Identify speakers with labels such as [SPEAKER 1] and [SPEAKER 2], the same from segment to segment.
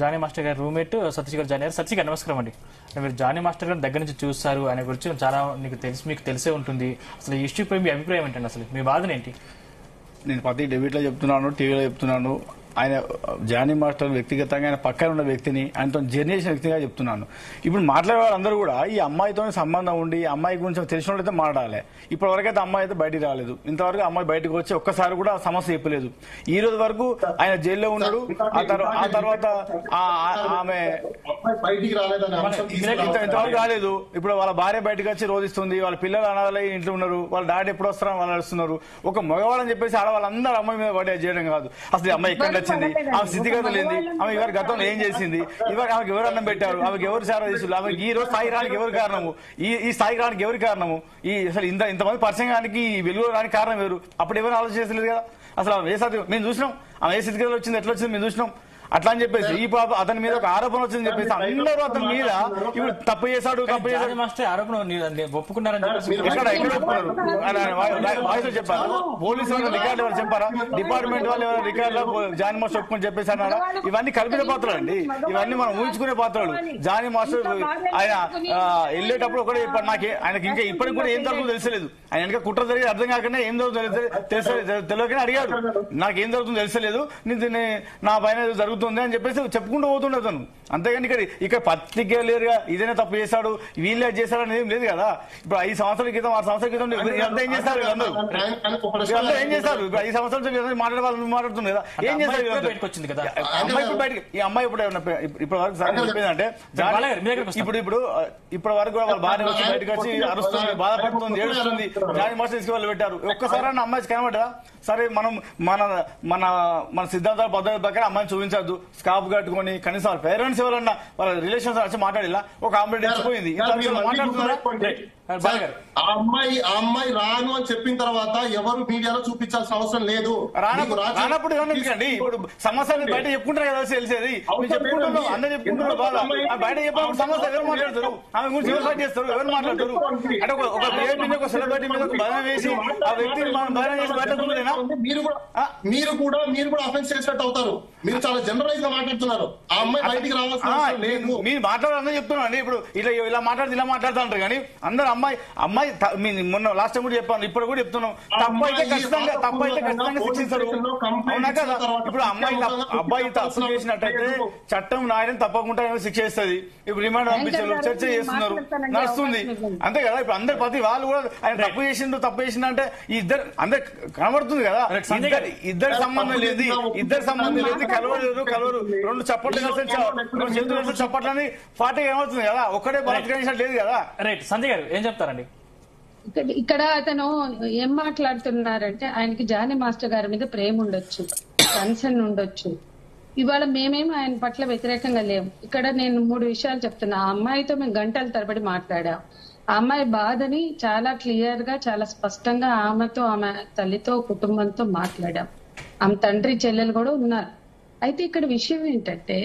[SPEAKER 1] Johnny master గారి roommate Satish గారు join అయ్యారు. సతీష్ గారు నమస్కారం అండి. మీరు జానీ మాస్టర్ గారి దగ్గర నుంచి చూస్తారు, ఆయన గురించి చాలా మీకు తెలిసే ఉంటుంది. అసలు ఈ ఇష్యూపై మీ అభిప్రాయం ఏంటండి? అసలు మీ బాధన ఏంటి?
[SPEAKER 2] నేను ప్రతి డెబిట్లో చెప్తున్నాను, టీవీలో చెప్తున్నాను. ఆయన జానీ మాస్టర్ వ్యక్తిగతంగా ఆయన పక్కన ఉన్న వ్యక్తిని, ఆయనతో జర్నీ చేసిన వ్యక్తిగా చెప్తున్నాను. ఇప్పుడు మాట్లాడే వాళ్ళందరూ కూడా ఈ అమ్మాయితో సంబంధం ఉండి అమ్మాయి గురించి తెలిసిన వాళ్ళైతే మాట్లాడాలి. ఇప్పటి వరకైతే అమ్మాయి అయితే బయటికి రాలేదు. ఇంతవరకు అమ్మాయి బయటకు వచ్చి ఒక్కసారి కూడా సమస్య చెప్పలేదు. ఈ రోజు వరకు ఆయన జైల్లో ఉన్నాడు. ఆ తర్వాత ఆమె ఇంతవరకు రాలేదు. ఇప్పుడు వాళ్ళ భార్య బయటకు వచ్చి రోధిస్తుంది. వాళ్ళ పిల్లలు అనాథలై ఇంట్లో ఉన్నారు. వాళ్ళ డాడీ ఎప్పుడు వస్తారని వాళ్ళు నడుస్తున్నారు. ఒక మగవాళ్ళని చెప్పేసి ఆడవాళ్ళందరూ అమ్మాయి మీద పడే చేయడం కాదు. అసలు అమ్మాయి ఎక్కడ వచ్చింది, ఆమె స్థితిగతులు ఏంది, ఆమె ఎవరి గతంలో ఏం చేసింది, ఇవాళ ఆమెకు ఎవరు అన్నం పెట్టారు, ఆమెకు ఎవరు సేవ చేస్తున్నారు, ఆమెకి ఈ రోజు స్థాయి రానికి ఎవరు కారణము, ఈ స్థాయికి రానికి ఎవరు కారణము, ఈ అసలు ఇంతమంది పరిచయం కానికి వెలుగు రానికి కారణం ఎవరు? అప్పుడు ఎవరు ఆలోచించలేదు కదా. అసలు ఆమె ఏ స్థితి మేము చూసినాం, ఆమె ఏ స్థితిగతులు వచ్చింది, ఎట్లా వచ్చింది మేము చూసినాం. అట్లా అని చెప్పేసి ఈ పాప అతని మీద ఒక ఆరోపణ వచ్చిందని చెప్పేసి అందరూ అతని మీద ఇప్పుడు తప్పు చేశాడు
[SPEAKER 1] ఆరోపణ ఒప్పుకున్నారని
[SPEAKER 2] ఎక్కడ ఒప్పుకున్నారు? వాయిస్ లో చెప్పారా? పోలీసు వాళ్ళు రికార్డు వాళ్ళు చెప్పారా? డిపార్ట్మెంట్ వాళ్ళు రికార్డులో జానీ మాస్టర్ ఒప్పుకొని చెప్పేసి అన్నారా? ఇవన్నీ కల్పిత పాత్రలు అండి. ఇవన్నీ మనం ఊహించుకునే పాత్రలు. జానీ మాస్టర్ ఆయన వెళ్ళేటప్పుడు ఒకటే చెప్పారు, ఆయనకి ఇంకా ఇప్పటికి కూడా ఏం జరుగుతుందో తెలిసలేదు. ఆయన ఇంకా కుట్ర జరిగి అర్థం కాకుండా ఏం జరుగుతుందో తెలియకనే అడిగాడు. నాకేం జరుగుతుందో తెలిసలేదు, నా పైన జరుగుతుంది అని చెప్పేసి చెప్పుకుంటూ పోతుండే అతను. అంతేగాని ఇక్కడ పర్టిక్యులర్గా ఇదేనా తప్పు చేశాడు, వీళ్ళే చేశాడు అనేది ఏం లేదు కదా. ఇప్పుడు 5 సంవత్సరాల క్రితం 6 సంవత్సరాల క్రితం ఇదంతా ఏం చేస్తారు? అందరూ ఏం చేస్తారు? ఇప్పుడు 5 సంవత్సరాల క్రితం మాట్లాడుతుంది కదా, ఏం చేస్తారు? అమ్మాయి ఇప్పుడు బయటకి, ఈ అమ్మాయి ఇప్పుడు ఇప్పటి వరకు చెప్పేదంటే ఇప్పటి వరకు కూడా వాళ్ళ భార్య వచ్చి బయటకు వచ్చి అరుస్తుంది, బాధపడుతుంది, ఏడుస్తుంది. జానీ మాస్టర్ తీసుకువెళ్ళి పెట్టారు. ఒక్కసారి అమ్మాయి కనబడ్డా? సరే మనం మన మన మన సిద్ధాంతాల పద్ధతి ప్రకారం అమ్మాయిని చూపించద్దు, స్కాప్ కట్టుకొని కనీసం వాళ్ళ పేరెంట్స్ ఎవరన్నా వాళ్ళ రిలేషన్స్ వచ్చి మాట్లాడిలా ఒక ఆంబులెన్స్ ఇచ్చిపోయింది.
[SPEAKER 3] ఆ అమ్మాయి రాను అని చెప్పిన తర్వాత ఎవరు మీడియాలో చూపించాల్సిన అవసరం లేదు.
[SPEAKER 2] రానప్పుడు ఇప్పుడు సమస్యలు బయట చెప్పుకుంటారు కదా తెలిసేది. చెప్పుకుంటున్నాం, అందరూ చెప్పుకుంటున్నారు. బయట చెప్పినప్పుడు సమస్య ఎవరు మాట్లాడతారు? ఆమె గురించి ఎవరు ఫైట్ చేస్తారు? ఎవరు మాట్లాడతారు? అంటే ఒక క్రియేట్ మీద ఒక సెలబ్రిటీ మీద బలం వేసి ఆ వ్యక్తిని మనం బలం చేసి బయట
[SPEAKER 3] మీరు కూడా అఫెన్స్ చేసినట్టు అవుతారు. మీరు చాలా జనరలైజ్ గా మాట్లాడుతున్నారు. ఆ అమ్మాయి బయటికి రావాల్సిన లేదు.
[SPEAKER 2] మీరు మాట్లాడాలని చెప్తున్నాను. ఇప్పుడు ఇలా మాట్లాడితే ఇలా మాట్లాడుతూ ఉంటారు. కానీ అందరూ అమ్మాయి మొన్న లాస్ట్ టైం కూడా చెప్పాను, ఇప్పుడు కూడా చెప్తున్నాం, తప్పు అయితే ఖచ్చితంగా శిక్షిస్తారు. అవునా కదా? ఇప్పుడు అబ్బాయి తప్పు చేసినట్టయితే చట్టం నాయన తప్పకుండా శిక్ష ఇస్తుంది. ఇప్పుడు రిమాండ్ పంపించారు, చర్చ చేస్తున్నారు, నడుస్తుంది. అంతే కదా? ఇప్పుడు అందరు ప్రతి వాళ్ళు కూడా ఆయన తప్పు చేసిండు అంటే ఇద్దరు అందరు కనబడుతుంది కదా. ఇద్దరు సంబంధం లేదు, కలవరు. 2 చప్పట్లు కలిసి చప్పట్లని పార్టీ ఏమవుతుంది కదా, ఒక్కడే బలత్కరించినట్టు లేదు కదా.
[SPEAKER 1] రైట్. సంజయ్ గారు ఏం చెప్తారండి?
[SPEAKER 4] ఇక్కడ అతను ఏం మాట్లాడుతున్నారంటే ఆయనకి జానీ మాస్టర్ గారి మీద ప్రేమ ఉండొచ్చు, కన్సర్న్ ఉండొచ్చు. ఇవాళ మేమేం ఆయన పట్ల వ్యతిరేకంగా లేవు. ఇక్కడ నేను 3 విషయాలు చెప్తున్నా. ఆ అమ్మాయితో మేము గంటల తరబడి మాట్లాడాం. ఆ అమ్మాయి బాధని చాలా క్లియర్ గా, చాలా స్పష్టంగా ఆమెతో, ఆమె తల్లితో, కుటుంబంతో మాట్లాడాం. ఆమె తండ్రి చెల్లెలు కూడా ఉన్నారు. అయితే ఇక్కడ విషయం ఏంటంటే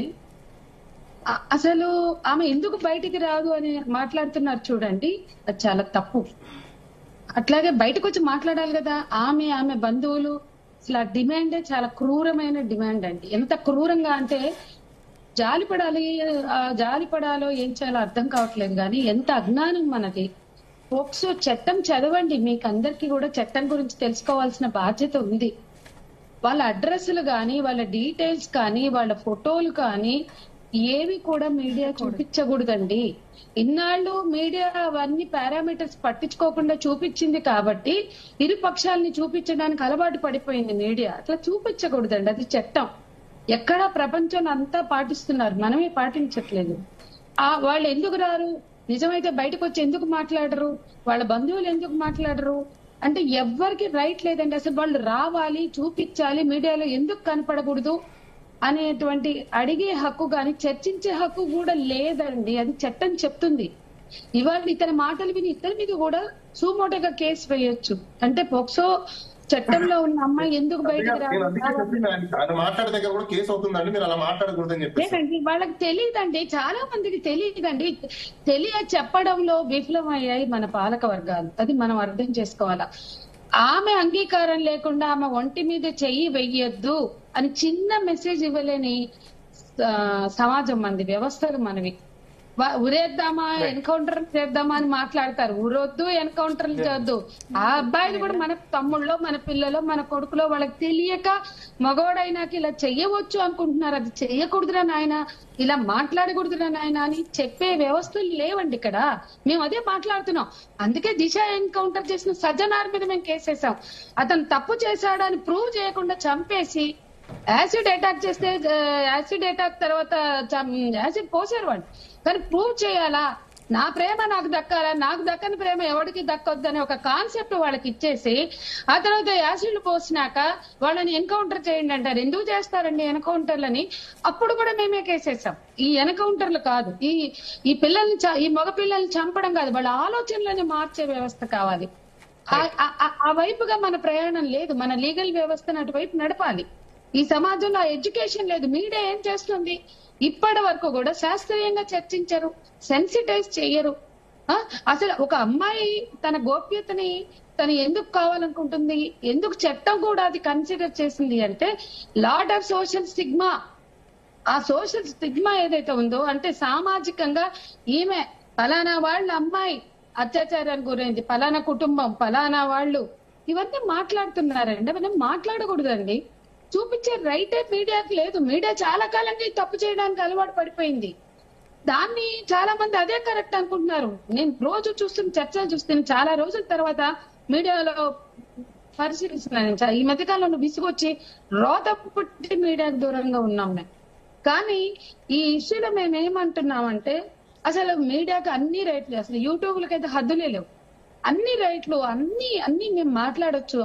[SPEAKER 4] అసలు ఆమె ఎందుకు బయటికి రాదు అని మాట్లాడుతున్నారు చూడండి, అది చాలా తప్పు. అట్లాగే బయటకు వచ్చి మాట్లాడాలి కదా. ఆమె బంధువులు అసలు ఆ డిమాండే చాలా క్రూరమైన డిమాండ్ అండి. ఎంత క్రూరంగా అంటే జాలిపడాలో ఏం చేయాలో అర్థం కావట్లేదు. కానీ ఎంత అజ్ఞానం మనది. పోక్సో చట్టం చదవండి, మీకు అందరికీ కూడా చట్టం గురించి తెలుసుకోవాల్సిన బాధ్యత ఉంది. వాళ్ళ అడ్రస్లు కానీ, వాళ్ళ డీటెయిల్స్ కానీ, వాళ్ళ ఫోటోలు కానీ ఏవి కూడా మీడియా చూపించకూడదండి. ఇన్నాళ్ళు మీడియా అవన్నీ పారామీటర్స్ పట్టించుకోకుండా చూపించింది కాబట్టి ఇరు పక్షాలని చూపించడానికి అలవాటు పడిపోయింది మీడియా. అట్లా చూపించకూడదండి, అది చట్టం. ఎక్కడా ప్రపంచంలో అంతా పాటిస్తున్నారు, మనమే పాటించట్లేదు. వాళ్ళు ఎందుకు రారు? నిజమైతే బయటకు వచ్చి ఎందుకు మాట్లాడరు? వాళ్ళ బంధువులు ఎందుకు మాట్లాడరు? అంటే ఎవ్వరికి రైట్ లేదండి. అసలు వాళ్ళు రావాలి, చూపించాలి, మీడియాలో ఎందుకు కనపడకూడదు అనేటువంటి అడిగే హక్కు కానీ చర్చించే హక్కు కూడా లేదండి. అది చట్టం చెప్తుంది. ఇవాళ ఇతని మాటలు విని ఇతని మీద కూడా సుమోటోగా కేసు వేయొచ్చు. అంటే పోక్సో చట్టంలో ఉన్న అమ్మాయి ఎందుకు బయటకు లేదండి, వాళ్ళకి తెలియదండి. చాలా మందికి తెలియదండి. చెప్పడంలో విఫలమయ్యాయి మన పాలక వర్గాలు. అది మనం అర్థం చేసుకోవాలా. ఆమె అంగీకారం లేకుండా ఆమె ఒంటి మీద చెయ్యి వెయ్యొద్దు అని చిన్న మెసేజ్ ఇవ్వలేని సమాజం మనది, వ్యవస్థలు మనవి. ఉరేద్దామా ఎన్కౌంటర్ చేద్దామా అని మాట్లాడతారు. ఊరొద్దు, ఎన్కౌంటర్లు చేయొద్దు. ఆ అబ్బాయిలు కూడా మన తమ్ముళ్ళో, మన పిల్లలో, మన కొడుకులో వాళ్ళకి తెలియక మగవాడైనాకి ఇలా చెయ్యవచ్చు అనుకుంటున్నారు. అది చెయ్యకూడదురా నాయన, ఇలా మాట్లాడకూడదురా నాయన అని చెప్పే వ్యవస్థలు లేవండి ఇక్కడ. మేము అదే మాట్లాడుతున్నాం. అందుకే దిశ ఎన్కౌంటర్ చేసిన సజ్జనార్ మీద మేము కేసేసాం. అతను తప్పు చేశాడని ప్రూవ్ చేయకుండా చంపేసి యాసిడ్ అటాక్ చేస్తే, యాసిడ్ అటాక్ తర్వాత యాసిడ్ పోసారు వాళ్ళు. కానీ ప్రూవ్ చేయాలా, నా ప్రేమ నాకు దక్కాలా, నాకు దక్కని ప్రేమ ఎవరికి దక్కొద్దని ఒక కాన్సెప్ట్ వాళ్ళకి ఇచ్చేసి ఆ తర్వాత యాసిడ్లు పోసినాక వాళ్ళని ఎన్కౌంటర్ చేయండి అంటారు. ఎందుకు చేస్తారండి ఎన్కౌంటర్లని? అప్పుడు కూడా మేమే కేసేసాం. ఈ ఎన్కౌంటర్లు కాదు, ఈ పిల్లల్ని, ఈ మగ పిల్లల్ని చంపడం కాదు, వాళ్ళ ఆలోచనలని మార్చే వ్యవస్థ కావాలి. ఆ వైపుగా మన ప్రయాణం లేదు. మన లీగల్ వ్యవస్థను అటువైపు నడపాలి. ఈ సమాజంలో ఎడ్యుకేషన్ లేదు. మీడియా ఏం చేస్తుంది? ఇప్పటి వరకు కూడా శాస్త్రీయంగా చర్చించరు, సెన్సిటైజ్ చెయ్యరు. అసలు ఒక అమ్మాయి తన గోప్యతని తను ఎందుకు కావాలనుకుంటుంది, ఎందుకు చట్టం కూడా అది కన్సిడర్ చేసింది అంటే లాట్ ఆఫ్ సోషల్ స్టిగ్మా. ఆ సోషల్ స్టిగ్మా ఏదైతే ఉందో అంటే సామాజికంగా ఈమె ఫలానా వాళ్ళ అమ్మాయి అత్యాచారానికి గురైంది, ఫలానా కుటుంబం, ఫలానా వాళ్ళు, ఇవన్నీ మాట్లాడుతున్నారండి. అవన్నీ మాట్లాడకూడదండి. చూపించే రైటే మీడియాకి లేదు. మీడియా చాలా కాలంగా తప్పు చేయడానికి అలవాటు పడిపోయింది. దాన్ని చాలా మంది అదే కరెక్ట్ అనుకుంటున్నారు. నేను రోజు చూస్తున్న చర్చలు చూస్తున్న చాలా రోజుల తర్వాత మీడియాలో పరిశీలిస్తున్నాను. ఈ మధ్యకాలంలో విసుగొచ్చి రోత పుట్టి మీడియాకు దూరంగా ఉన్నాం మేము. కానీ ఈ ఇష్యూలో మేము ఏమంటున్నామంటే అసలు మీడియాకి అన్ని రైట్లు, అసలు యూట్యూబ్లకైతే హద్దులే లేవు. అన్ని రైట్లు, అన్ని మేము మాట్లాడొచ్చు,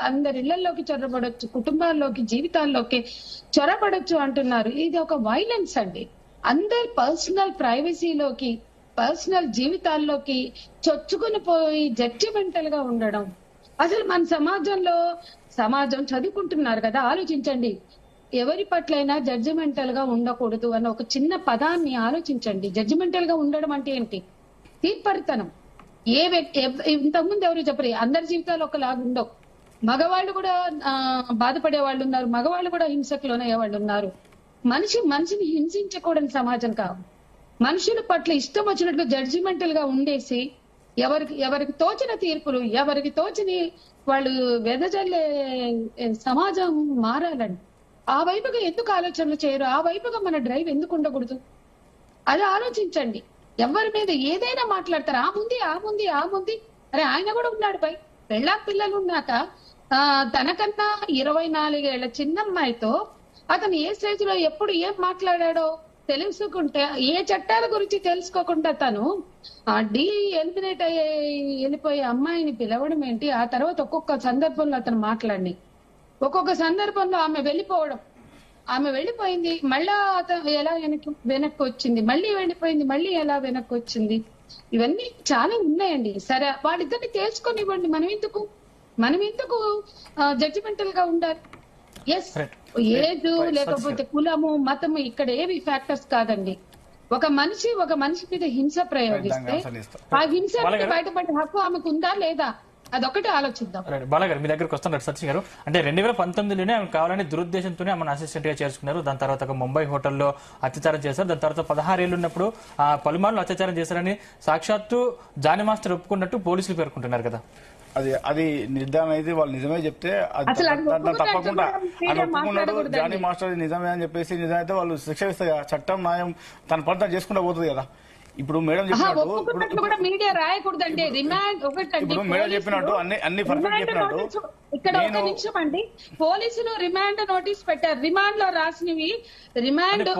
[SPEAKER 4] అందరి ఇళ్లలోకి చొరబడొచ్చు, కుటుంబాల్లోకి, జీవితాల్లోకి చొరబడొచ్చు అంటున్నారు. ఇది ఒక వైలెన్స్ అండి. అందరి పర్సనల్ ప్రైవసీలోకి, పర్సనల్ జీవితాల్లోకి చొచ్చుకుని పోయి జడ్జిమెంటల్ గా ఉండడం. అసలు మన సమాజం చదువుకుంటున్నారు కదా, ఆలోచించండి. ఎవరి పట్లైనా జడ్జిమెంటల్ గా ఉండకూడదు అన్న ఒక చిన్న పదాన్ని ఆలోచించండి. జడ్జిమెంటల్ గా ఉండడం అంటే ఏంటి? తీర్పరితనం. ఏ వ్యక్తి ఇంతకుముందు ఎవరు చెప్పరు, అందరి జీవితాలు ఒకలాగా ఉండవు. మగవాళ్ళు కూడా బాధపడే వాళ్ళు ఉన్నారు, మగవాళ్ళు కూడా హింసకు లోనయ్యే వాళ్ళు ఉన్నారు. మనిషిని హింసించకూడని సమాజం కాదు. మనుషుల పట్ల ఇష్టం వచ్చినట్లు జడ్జిమెంటల్ గా ఉండేసి ఎవరికి తోచిన తీర్పులు, ఎవరికి తోచని వాళ్ళు వెదజల్లే సమాజం మారాలండి. ఆ వైపుగా ఎందుకు ఆలోచనలు చేయరు? ఆ వైపుగా మన డ్రైవ్ ఎందుకు ఉండకూడదు? అది ఆలోచించండి. ఎవరి మీద ఏదైనా మాట్లాడతారు, ఆ ముందు అరే ఆయన కూడా ఉన్నాడు పై పిల్లలు ఉన్నాక తనకన్నా 24 ఏళ్ల చిన్నమ్మాయితో అతను ఏ స్టేజ్ లో ఎప్పుడు ఏం మాట్లాడాడో తెలుసుకుంటే, ఏ చట్టాల గురించి తెలుసుకోకుండా తను ఎలిమినేట్ వెళ్ళిపోయే అమ్మాయిని పిలవడం ఏంటి? ఆ తర్వాత ఒక్కొక్క సందర్భంలో అతను మాట్లాడి, ఒక్కొక్క సందర్భంలో ఆమె వెళ్ళిపోయింది, మళ్ళా అతను ఎలా వెనక్కి వచ్చింది, మళ్ళీ వెళ్ళిపోయింది, మళ్ళీ ఎలా వెనక్కి వచ్చింది. ఇవన్నీ చాలా ఉన్నాయండి. సరే, వాళ్ళిద్దరిని తెలుసుకొనివ్వండి. మనం ఎందుకు జడ్జిమెంటల్ గా ఉండాలి? ఎస్, ఏజ్ లేకపోతే కులము, మతము ఇక్కడ ఏవి ఫ్యాక్టర్స్ కాదండి. ఒక మనిషి మీద హింస ప్రయోగిస్తే ఆ హింస బయటపడే హక్కు ఆమెకు ఉందా లేదా, అదొకటి ఆలోచిద్దాం.
[SPEAKER 1] బాలగారు మీ దగ్గరకు వస్తున్నారు. సత్య గారు, అంటే 2019లోనే ఆమె కావాలని దురుద్దేశంతోనే ఆమెను అసిస్టెంట్ గా చేర్చుకున్నారు. దాని తర్వాత ఒక ముంబై హోటల్లో అత్యాచారం చేశారు. దాని తర్వాత 16 ఏళ్ళు ఉన్నప్పుడు పలుమార్లు అత్యాచారం చేశారని సాక్షాత్తు జానీ మాస్టర్ ఒప్పుకున్నట్టు పోలీసులు పేర్కొంటున్నారు కదా.
[SPEAKER 2] అది నిర్ధారణ అయితే వాళ్ళు నిజమే చెప్తే తప్పకుండా అని ఒప్పుకున్నాడు. జానీ మాస్టర్ నిజమే అని చెప్పేసి నిజమైతే వాళ్ళు శిక్ష ఇస్తే చట్టం న్యాయం తన పని చేసుకుంటూ పోతుంది కదా. ఇప్పుడు మేడం చెప్పినట్టు
[SPEAKER 4] మీడియా రాయకూడదండి.
[SPEAKER 2] ఇప్పుడు మేడం చెప్పినట్టు అన్ని పర్ఫెక్ట్ చెప్పినట్టు
[SPEAKER 4] ఇక్కడ ఒక నిమిషం అండి, పోలీసులు రిమాండ్ నోటీస్ పెట్టారు. రిమాండ్ లో రాసినవి రిమాండ్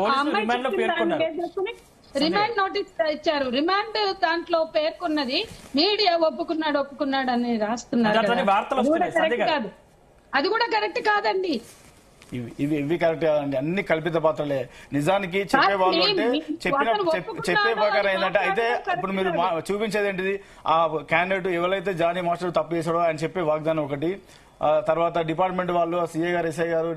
[SPEAKER 4] నోటీస్ ఇచ్చారు. రిమాండ్ దాంట్లో పేర్కొన్నది మీడియా ఒప్పుకున్నాడు అని రాస్తున్నారు. అది కూడా కరెక్ట్ కాదండి.
[SPEAKER 2] ఇవి కరెక్ట్ కాదండి. అన్ని కల్పిత పాత్రలే. నిజానికి చెప్పే వాళ్ళు అంటే చెప్పే ప్రకారం ఏంటంటే, అయితే ఇప్పుడు మీరు చూపించేది ఏంటిది, ఆ క్యాండిడేట్ ఎవరైతే జానీ మాస్టర్ తప్పు చేశాడో ఆయన చెప్పే వాగ్దానం ఒకటి, తర్వాత డిపార్ట్మెంట్ వాళ్ళు సీఏ గారు ఎస్ఐ గారు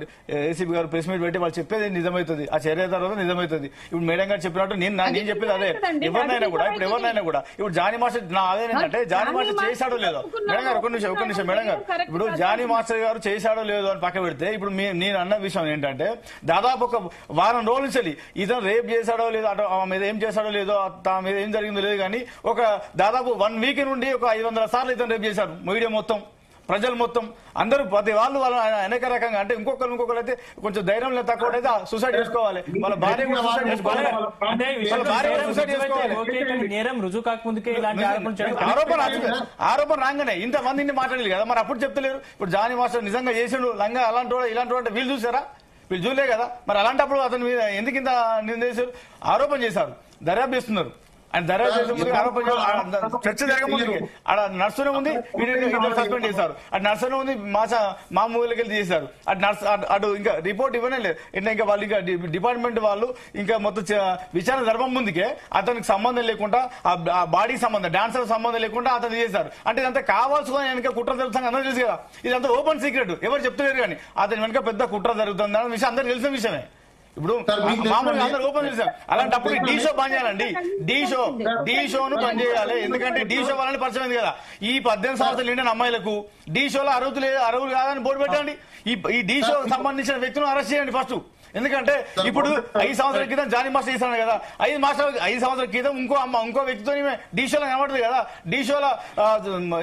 [SPEAKER 2] ఏసీబీ గారు ప్రెస్ మీట్ పెట్టి వాళ్ళు చెప్పేది నిజమవుతుంది, ఆ చర్య తర్వాత నిజమవుతుంది. ఇప్పుడు మేడం గారు చెప్పినట్టు నేను చెప్పేది అదే. ఎవరినైనా కూడా ఇప్పుడు జానీ మాస్టర్ నా అదేంటంటే జానీ మాస్టర్ చేశాడో లేదో మేడం గారు ఒక నిమిషం మేడం గారు, ఇప్పుడు జానీ మాస్టర్ గారు చేశాడో లేదో అని పక్క పెడితే ఇప్పుడు నేను అన్న విషయం ఏంటంటే దాదాపు ఒక వారం రోజుల నుంచి ఇతను రేప్ చేశాడో లేదో అటు మీద ఏం చేశాడో లేదో తన మీద ఏం జరిగిందో లేదు కానీ ఒక దాదాపు 1 వీక్ నుండి ఒక 500 సార్లు ఇతను రేప్ చేశారు. మీడియా మొత్తం, ప్రజలు మొత్తం అందరూ ప్రతి వాళ్ళు అనేక రకంగా అంటే ఇంకొకరు అయితే కొంచెం ధైర్యం లేదు తక్కువ అయితే సూసైడ్ చేసుకోవాలి, వాళ్ళ భార్య కూడా సూసైడ్ చేసుకోవాలి, వాళ్ళ భార్య కూడా సూసైడ్ చేసుకోవాలి.
[SPEAKER 1] నేరం రుజువు కాకముందుకే ఇలాంటి
[SPEAKER 2] ఆరోపణ రాగానే ఇంతమందిని మాట్లాడలేదు కదా, మరి అప్పుడు చెప్తలేరు. ఇప్పుడు జానీ మాస్టర్ నిజంగా చేసిండు లంగా అలాంటి వాడు ఇలాంటి వాడు వీళ్ళు చూసారా? వీళ్ళు చూడలే కదా. మరి అలాంటప్పుడు అతని మీద ఎందుకు ఇంత నిందేశారు? ఆరోపణ చేశారు, దర్యాప్తు చేస్తున్నారు. ఆయన దర్యాప్తు చర్చ జరగముందు అక్కడ నర్సునే ఉంది, ఇద్దరు సస్పెండ్ చేశారు. అటు నర్సునే ఉంది, మా మూవీలకి వెళ్ళి చేశారు. అటు ఇంకా రిపోర్ట్ ఇవ్వనే లేదు. ఇంకా వాళ్ళు ఇంకా డిపార్ట్మెంట్ వాళ్ళు ఇంకా మొత్తం విచారణ జరపం ముందుకే అతనికి సంబంధం లేకుండా ఆ బాడీకి సంబంధం, డాన్సర్ సంబంధం లేకుండా అతను చేశారు. అంటే ఇదంతా కావాల్సుకొని వెనక కుట్ర జరుగుతుంది అందరూ తెలుసు కదా. ఇదంతా ఓపెన్ సీక్రెట్, ఎవరు చెప్తలేరు కానీ అతని వెనక పెద్ద కుట్ర జరుగుతుంది అన్న విషయం అందరికి తెలిసిన విషయమే. ఇప్పుడు మామూలుగా అందరూ ఓపెన్ చేశారు. అలాంటప్పుడు డీ షో బంద్ చేయాలండి, డీ షోను బంద్ చేయాలి. ఎందుకంటే డీ షో వల్ల పరిచయం అయింది కదా. ఈ 18 సంవత్సరాలు నిండిన అమ్మాయిలకు డీ షోలో అర్హులు కాదని బోర్డు పెట్టండి. ఈ డీ షో సంబంధించిన వ్యక్తులను అరెస్ట్ చేయండి ఫస్ట్. ఎందుకంటే ఇప్పుడు 5 సంవత్సరాల క్రితం జానీ మాస్టర్ చేశాను కదా, 5 సంవత్సరాల క్రితం ఇంకో వ్యక్తితో డీ షోలో కనబడుతుంది కదా, డీ షోలో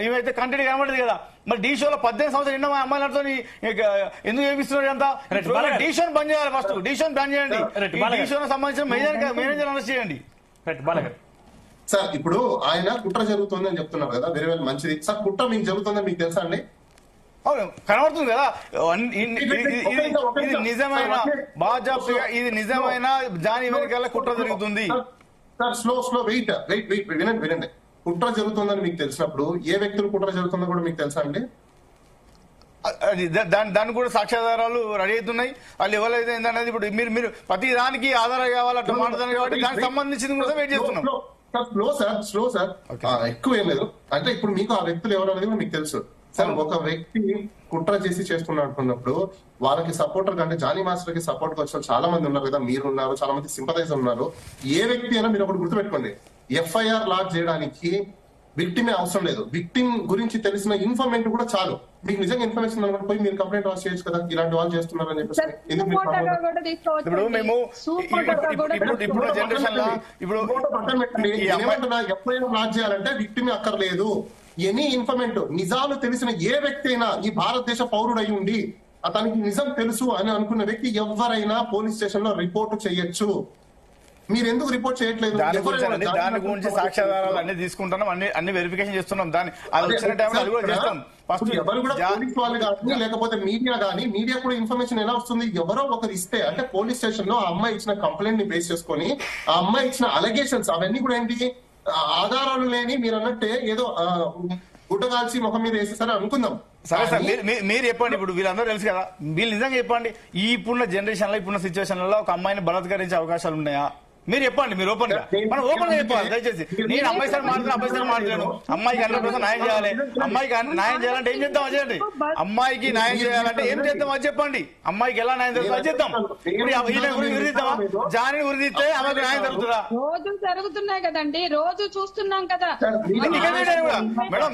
[SPEAKER 2] ఇవైతే కంటెంట్ కనబడుతుంది కదా. మరి డీ షోలో 18 సంవత్సరాలు ఎన్నో అమ్మాయిలతో ఎందుకు ఏమిస్తున్నారు అంతా? డీ షోని బంద్ చేయాలి ఫస్ట్, డీ షోని బ్యాన్ చేయండి, డీ షోకి సంబంధించిన మేనేజర్ అరెస్ట్ చేయండి.
[SPEAKER 3] సార్ ఇప్పుడు ఆయన కుట్ర జరుగుతుంది అని చెప్తున్నారు కదా, వేరే మంచిది. సార్ కుట్ర మీకు జరుగుతుందని మీకు తెలుసా అండి?
[SPEAKER 2] కనబడుతుంది కదా. ఇది నిజమైన బాజాప్తిగా ఇది నిజమైన జానీ వెనకాల కుట్ర జరుగుతుంది.
[SPEAKER 3] సార్ స్లో వెయిట్ వినండి. కుట్ర జరుగుతుందని మీకు తెలిసినప్పుడు ఏ వ్యక్తులు కుట్ర జరుగుతుందో కూడా మీకు తెలుసా అండి?
[SPEAKER 2] దానికి కూడా సాక్ష్యాధారాలు రెడీ అవుతున్నాయి. వాళ్ళు ఎవరైతే ఏంటనేది ఇప్పుడు మీరు ప్రతి దానికి ఆధారం కావాలి అట్లా మాట్లాడారు కాబట్టి దానికి సంబంధించింది కూడా వెయిట్ చేస్తున్నాం.
[SPEAKER 3] స్లో సార్ ఎక్కువ ఏం లేదు. అంటే ఇప్పుడు మీకు ఆ వ్యక్తులు ఎవరు అనేది మీకు తెలుసు సార్. ఒక వ్యక్తి కుట్ర చేసి చేస్తున్నప్పుడు వాళ్ళకి సపోర్టర్ అంటే జానీ మాస్టర్ కి సపోర్ట్ వచ్చిన చాలా మంది ఉన్నారు కదా, మీరు ఉన్నారు, చాలా మంది సింపథైజర్ ఉన్నారు. ఏ వ్యక్తి అయినా మీరు ఒకటి గుర్తుపెట్టుకోండి, ఎఫ్ఐఆర్ లాక్ చేయడానికి విక్టిమే అవసరం లేదు. విక్టిమ్ గురించి తెలిసిన ఇన్ఫర్మేషన్ కూడా చాలు. మీకు నిజంగా ఇన్ఫర్మేషన్ అనుకుంటే పోయి మీరు కంప్లైంట్ రాసి చేయొచ్చు కదా, ఇలాంటి వాళ్ళు చేస్తున్నారని చెప్పేసి.
[SPEAKER 2] ఇప్పుడు మేము ఇప్పుడు జనరేషన్ లో ఇప్పుడు
[SPEAKER 3] ఏమంటున్నా, ఎఫ్ఐఆర్ లాక్ చేయాలంటే విక్టిమే అక్కర్లేదు. ఎనీ ఇన్ఫర్మేషన్ నిజాలు తెలిసిన ఏ వ్యక్తి అయినా, ఈ భారతదేశ పౌరుడై ఉండి అతనికి నిజం తెలుసు అని అనుకున్న వ్యక్తి ఎవరైనా పోలీస్ స్టేషన్ లో రిపోర్ట్ చేయొచ్చు. మీరు ఎందుకు రిపోర్ట్ చేయట్లేదు?
[SPEAKER 2] దాని గురించి సాక్ష్యాధారాలు అన్ని తీసుకుంటున్నాం, అన్ని వెరిఫికేషన్ చేస్తున్నాం. దాన్ని అది వచ్చిన టైంలో అది కూడా చేస్తాం.
[SPEAKER 3] ఎవరు కూడా పోలీస్ వాళ్ళు కానీ లేకపోతే మీడియా కానీ, మీడియా కూడా ఇన్ఫర్మేషన్ ఎలా వస్తుంది? ఎవరో ఒకరు ఇస్తే, అంటే పోలీస్ స్టేషన్ లో ఆ అమ్మాయి ఇచ్చిన కంప్లైంట్ ని బేస్ చేసుకొని ఆ అమ్మాయి ఇచ్చిన అలిగేషన్స్ అవన్నీ కూడా ఏంటి, ఆధారాలు లేని మీరు అన్నట్టే ఏదో గుడ్డ కాల్చి ముఖం మీద వేసేసరి అనుకుందాం.
[SPEAKER 2] సరే సార్, మీరు చెప్పండి. ఇప్పుడు వీళ్ళందరూ తెలుసు కదా, వీళ్ళు నిజంగా చెప్పండి, ఇప్పుడున్న జనరేషన్ లో ఇప్పుడున్న సిచ్యువేషన్లలో ఒక అమ్మాయిని బలాత్కరించే అవకాశాలు ఉన్నాయా? మీరు చెప్పండి, మీరు ఓపెన్ గా, మనం ఓపెన్ గా చెప్పాలి దయచేసి. నేను అబ్బాయి సార్ మాట్లాడను, అమ్మాయికి 100% న్యాయం చేయాలి. అమ్మాయికి న్యాయం చేయాలంటే ఏం చేద్దాం అది చేయండి. అమ్మాయికి న్యాయం చేయాలంటే ఏం చేద్దాం అది చెప్పండి. అమ్మాయికి ఎలా న్యాయం జరుగుతుంది అది చేద్దాం. ఉరిదిద్దామా? జానిని ఉరిదిస్తే ఆమెకు న్యాయం జరుగుతుందా?
[SPEAKER 4] రోజు జరుగుతున్నాయి కదండి, రోజు చూస్తున్నాం కదా.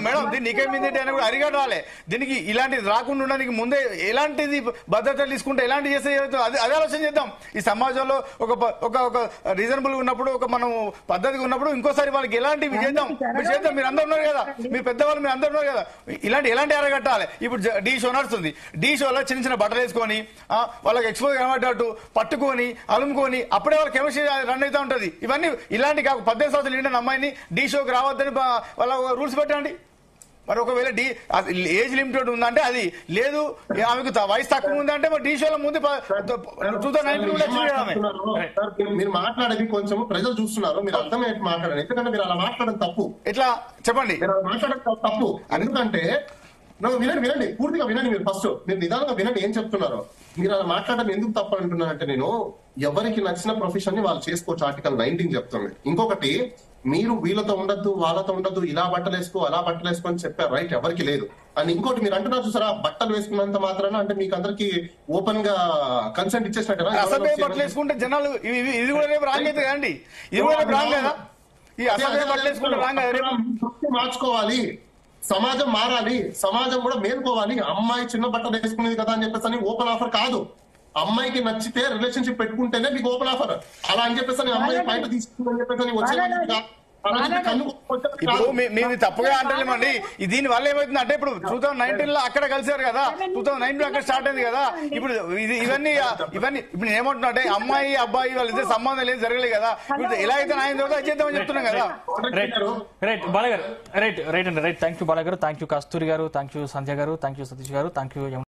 [SPEAKER 2] మేడం దీన్ని నికేమింది అని కూడా అరిగడాలి. దీనికి ఇలాంటిది రాకుండా ఉండడానికి ముందే ఎలాంటిది భద్రతలు తీసుకుంటే ఎలాంటి చేస్తే అదే ఆలోచన చేద్దాం. ఈ సమాజంలో ఒక రీజనబుల్ ఉన్నప్పుడు, ఒక మనం పద్ధతిగా ఉన్నప్పుడు ఇంకోసారి వాళ్ళకి ఎలాంటివి చేద్దాం. మీరు అందరు ఉన్నారు కదా, మీరు పెద్దవాళ్ళు, మీరు అందరు ఉన్నారు కదా, ఎలాంటి అరగట్టాలి. ఇప్పుడు డీ షో నడుస్తుంది, డీ షోలో చిన్న బట్టలు వేసుకొని వాళ్ళకి ఎక్స్పోజ్ కనబడ్డట్టు పట్టుకొని అలుముకొని అప్పుడే వాళ్ళ కెమిస్ట్రీ రన్ అవుతూ ఉంటది. ఇవన్నీ ఇలాంటి 18 సంవత్సరాలు నిండిన అమ్మాయిని డీ షోకి రావద్దని వాళ్ళ రూల్స్ పెట్టండి. మరి ఒకవేళ ఏజ్ లిమిటెడ్ ఉందంటే అది లేదు, ఆమెకు వయసు తక్కువ ఉందంటే మరి డీ షోల ముందు 2019
[SPEAKER 3] మీరు మాట్లాడేది కొంచెం ప్రజలు చూస్తున్నారు, మీరు అర్థమయ్యేట్టు మాట్లాడండి. ఎందుకంటే మీరు అలా మాట్లాడడం తప్పు.
[SPEAKER 2] ఎట్లా చెప్పండి?
[SPEAKER 3] మీరు అలా మాట్లాడడం తప్పు. ఎందుకంటే వినండి, పూర్తిగా వినండి. మీరు ఫస్ట్ మీరు నిదానంగా వినండి ఏం చెప్తున్నారో. మీరు అలా మాట్లాడడం ఎందుకు తప్పు అంటున్నారంటే, నేను ఎవరికి నచ్చిన ప్రొఫెషన్ ని వాళ్ళు చేసుకోవచ్చు, ఆర్టికల్ 19 చెప్తుంది. ఇంకొకటి మీరు వీళ్ళతో ఉండద్దు వాళ్ళతో ఉండద్దు ఇలా బట్టలు వేసుకో అలా బట్టలు వేసుకో అని చెప్పే రైట్ ఎవరికి లేదు. అండ్ ఇంకోటి మీరు అంటున్నారు చూసారా, బట్టలు వేసుకున్నంత మాత్రాన అంటే మీకు అందరికి ఓపెన్ గా కన్సెంట్ ఇచ్చేసినట్టు
[SPEAKER 2] అసభ్య బట్టలు వేసుకుంటే జనాలు ఇది కూడా రేపు రాంగ్ అయితే కదండి, ఇది కూడా రేపు రాంగ్ కదా, ఈ అసభ్య బట్టలు వేసుకుంటే రాంగ్ కదా రేపు.
[SPEAKER 3] మార్చుకోవాలి, సమాజం మారాలి, సమాజం కూడా మేల్కోవాలి. అమ్మాయి చిన్న బట్టలు వేసుకునేది కదా అని చెప్పేసి ఓపెన్ ఆఫర్ కాదు. అమ్మాయికి నచ్చితే రిలేషన్షిప్ పెట్టుకుంటేనే మీకు ఓపెన్ ఆఫర్. అలా అని చెప్పేసి అమ్మాయి బయట తీసుకుందని చెప్పేసి వచ్చే
[SPEAKER 2] ఇప్పుడు మీరు తప్పుగా అంటలేమండి. దీని వల్ల ఏమవుతుంది అంటే ఇప్పుడు 2019 లో అక్కడ కలిసారు కదా, 2019 అక్కడ స్టార్ట్ అయింది కదా. ఇప్పుడు ఇవన్నీ ఇప్పుడు నేను ఏమంటున్నా అంటే అమ్మాయి అబ్బాయి వాళ్ళిద్దరు సంబంధం లేదు, జరగలేదు కదా. ఇప్పుడు ఎలా అయితే ఆయన తర్వాత చేద్దామని చెప్తున్నాం కదా.
[SPEAKER 1] రైట్ బాలగారు, రైట్ రైట్ అండి, రైట్. థ్యాంక్ యూ బాలగారు, thank you Kasturi garu, thank you సంధ్య గారు, థ్యాంక్ యూ సతీష్ గారు, థ్యాంక్ యూ